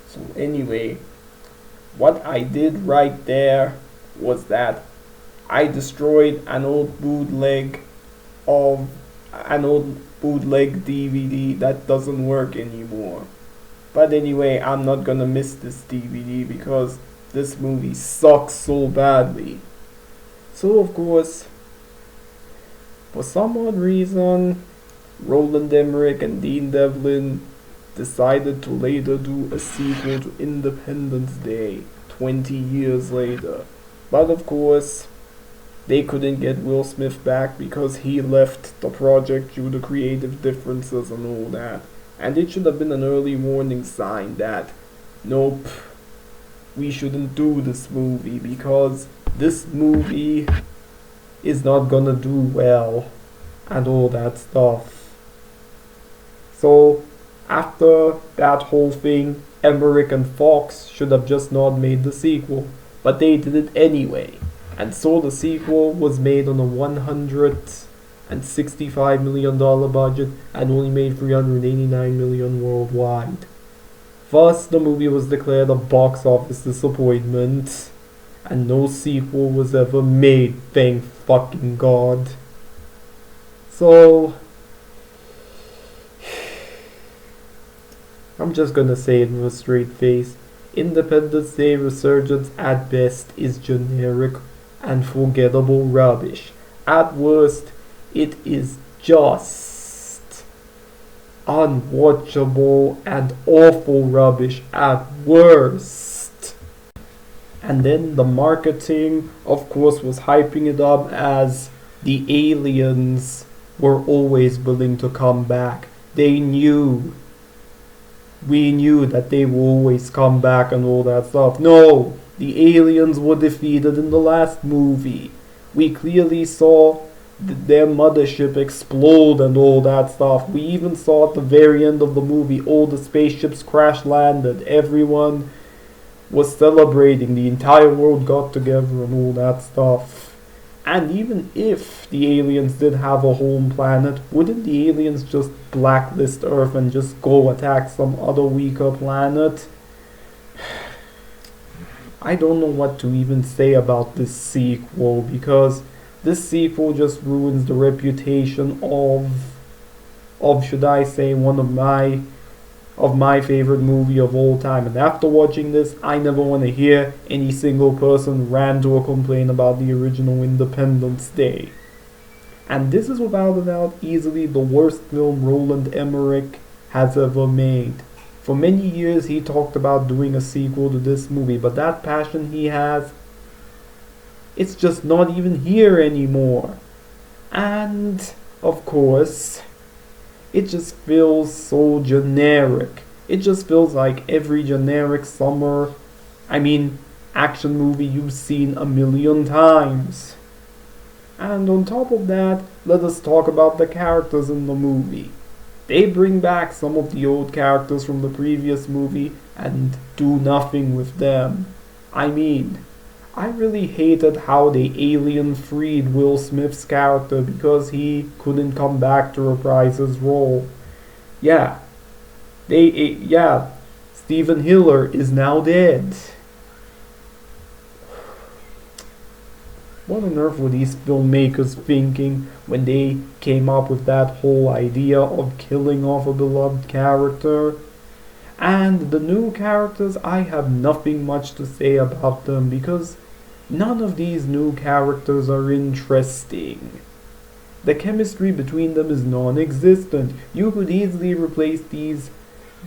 So anyway, what I did right there was that I destroyed of an old bootleg DVD that doesn't work anymore. But anyway, I'm not gonna miss this DVD because this movie sucks so badly. So of course, for some odd reason, Roland Emmerich and Dean Devlin decided to later do a sequel to Independence Day 20 years later. But of course, they couldn't get Will Smith back because he left the project due to creative differences and all that. And it should have been an early warning sign that, nope, we shouldn't do this movie because this movie is not gonna do well and all that stuff. So, after that whole thing, Emmerich and Fox should have just not made the sequel, but they did it anyway. And so the sequel was made on a $165 million budget and only made $389 million worldwide. Thus, the movie was declared a box office disappointment, and no sequel was ever made, thank fucking God. So, I'm just gonna say it with a straight face. Independence Day Resurgence at best is generic and forgettable rubbish. At worst, it is just unwatchable and awful rubbish at worst. And then the marketing, of course, was hyping it up as the aliens were always willing to come back. We knew that they will always come back and all that stuff. No, the aliens were defeated in the last movie. We clearly saw their mothership explode and all that stuff. We even saw at the very end of the movie all the spaceships crash landed. Everyone was celebrating. The entire world got together and all that stuff. And even if the aliens did have a home planet, wouldn't the aliens just blacklist Earth and just go attack some other weaker planet? I don't know what to even say about this sequel, because this sequel just ruins the reputation of should I say, one of my favorite movie of all time. And after watching this, I never want to hear any single person rant or complain about the original Independence Day. And this is without a doubt easily the worst film Roland Emmerich has ever made. For many years he talked about doing a sequel to this movie, but that passion he has, it's just not even here anymore. And, of course, it just feels so generic. It just feels like every generic action movie you've seen a million times. And on top of that, let us talk about the characters in the movie. They bring back some of the old characters from the previous movie and do nothing with them. I really hated how they alien freed Will Smith's character because he couldn't come back to reprise his role. Stephen Hiller is now dead. What on earth were these filmmakers thinking when they came up with that whole idea of killing off a beloved character? And the new characters, I have nothing much to say about them because none of these new characters are interesting. The chemistry between them is non-existent. You could easily replace these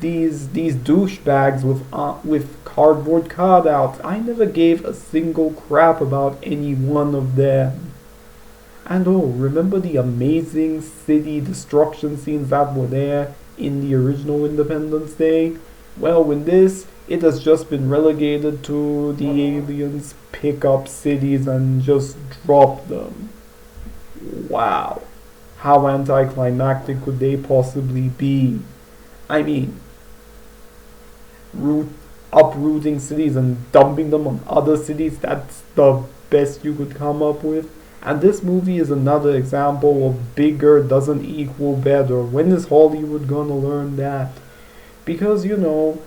douchebags with cardboard cutouts. I never gave a single crap about any one of them. And oh, remember the amazing city destruction scenes that were there in the original Independence Day? Well, in this, it has just been relegated to the aliens pick up cities and just drop them. Wow. How anticlimactic could they possibly be? I mean, root, uprooting cities and dumping them on other cities, that's the best you could come up with. And this movie is another example of bigger doesn't equal better. When is Hollywood gonna learn that? Because, in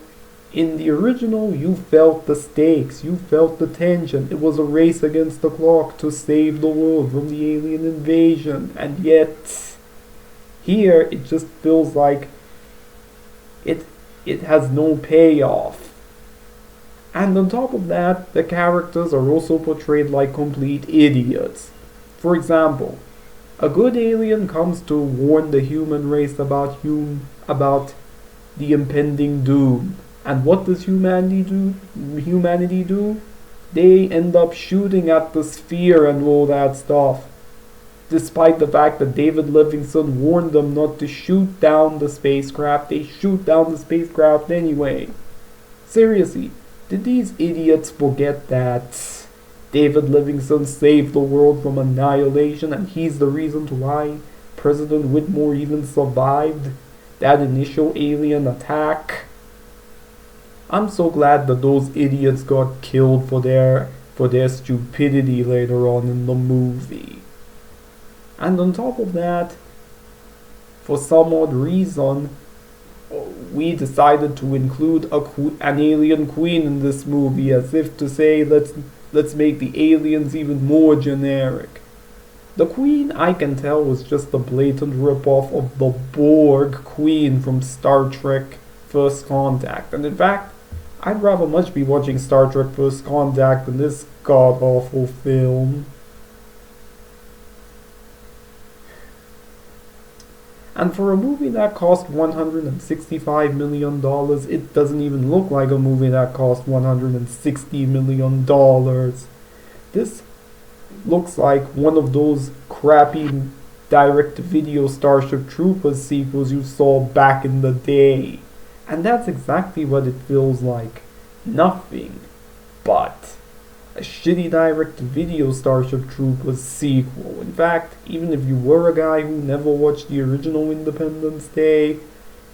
the original, you felt the stakes, you felt the tension. It was a race against the clock to save the world from the alien invasion. And yet, here, it just feels like it has no payoff. And on top of that, the characters are also portrayed like complete idiots. For example, a good alien comes to warn the human race about the impending doom. And what does humanity do? They end up shooting at the sphere and all that stuff. Despite the fact that David Livingston warned them not to shoot down the spacecraft, they shoot down the spacecraft anyway. Seriously, did these idiots forget that David Livingston saved the world from annihilation and he's the reason why President Whitmore even survived that initial alien attack? I'm so glad that those idiots got killed for their stupidity later on in the movie. And on top of that, for some odd reason, we decided to include an alien queen in this movie, as if to say let's make the aliens even more generic. The queen, I can tell, was just a blatant ripoff of the Borg queen from Star Trek First Contact. And in fact, I'd rather much be watching Star Trek First Contact than this god-awful film. And for a movie that cost $165 million, it doesn't even look like a movie that cost $160 million. This looks like one of those crappy direct-to-video Starship Troopers sequels you saw back in the day. And that's exactly what it feels like. Nothing but a shitty direct-to-video Starship Troopers sequel. In fact, even if you were a guy who never watched the original Independence Day,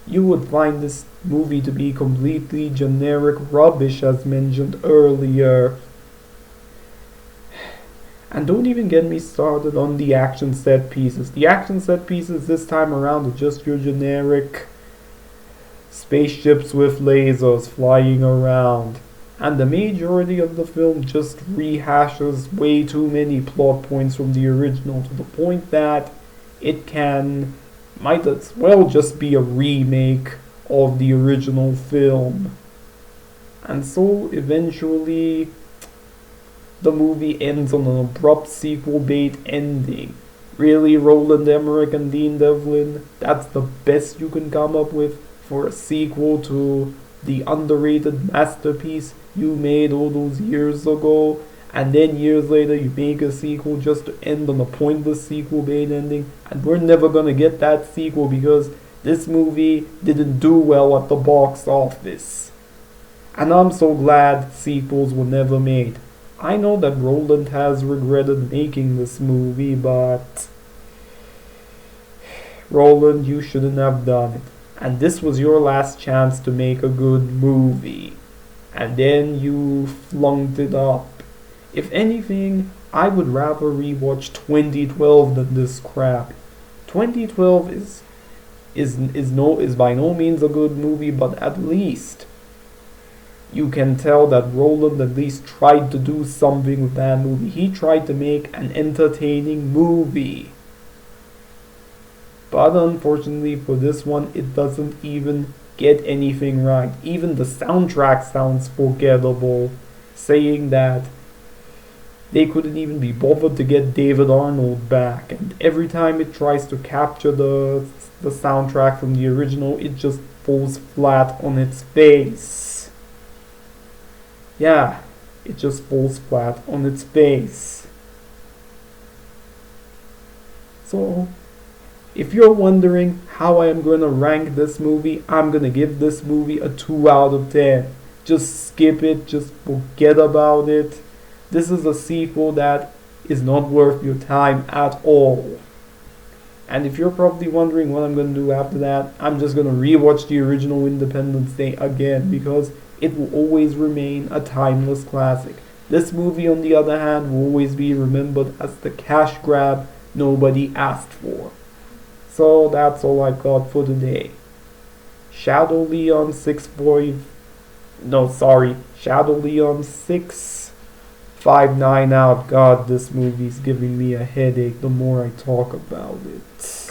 you would find this movie to be completely generic rubbish as mentioned earlier. And don't even get me started on the action set pieces. The action set pieces this time around are just your generic spaceships with lasers flying around. And the majority of the film just rehashes way too many plot points from the original, to the point that it might as well just be a remake of the original film. And so eventually the movie ends on an abrupt sequel bait ending. Really, Roland Emmerich and Dean Devlin, that's the best you can come up with for a sequel to the underrated masterpiece you made all those years ago, and then years later you make a sequel just to end on a pointless sequel bait ending, and we're never gonna get that sequel because this movie didn't do well at the box office. And I'm so glad sequels were never made. I know that Roland has regretted making this movie, but Roland, you shouldn't have done it. And this was your last chance to make a good movie. And then you flunked it up. If anything, I would rather rewatch 2012 than this crap. 2012 is by no means a good movie, but at least you can tell that Roland at least tried to do something with that movie. He tried to make an entertaining movie. But unfortunately for this one, it doesn't even get anything right. Even the soundtrack sounds forgettable, saying that they couldn't even be bothered to get David Arnold back. And every time it tries to capture the soundtrack from the original, it just falls flat on its face. Yeah, it just falls flat on its face. So, if you're wondering how I am going to rank this movie, I'm going to give this movie a 2 out of 10. Just skip it, just forget about it. This is a sequel that is not worth your time at all. And if you're probably wondering what I'm going to do after that, I'm just going to rewatch the original Independence Day again because it will always remain a timeless classic. This movie, on the other hand, will always be remembered as the cash grab nobody asked for. So that's all I've got for today. Shadow Leon 659 out. God, this movie's giving me a headache the more I talk about it.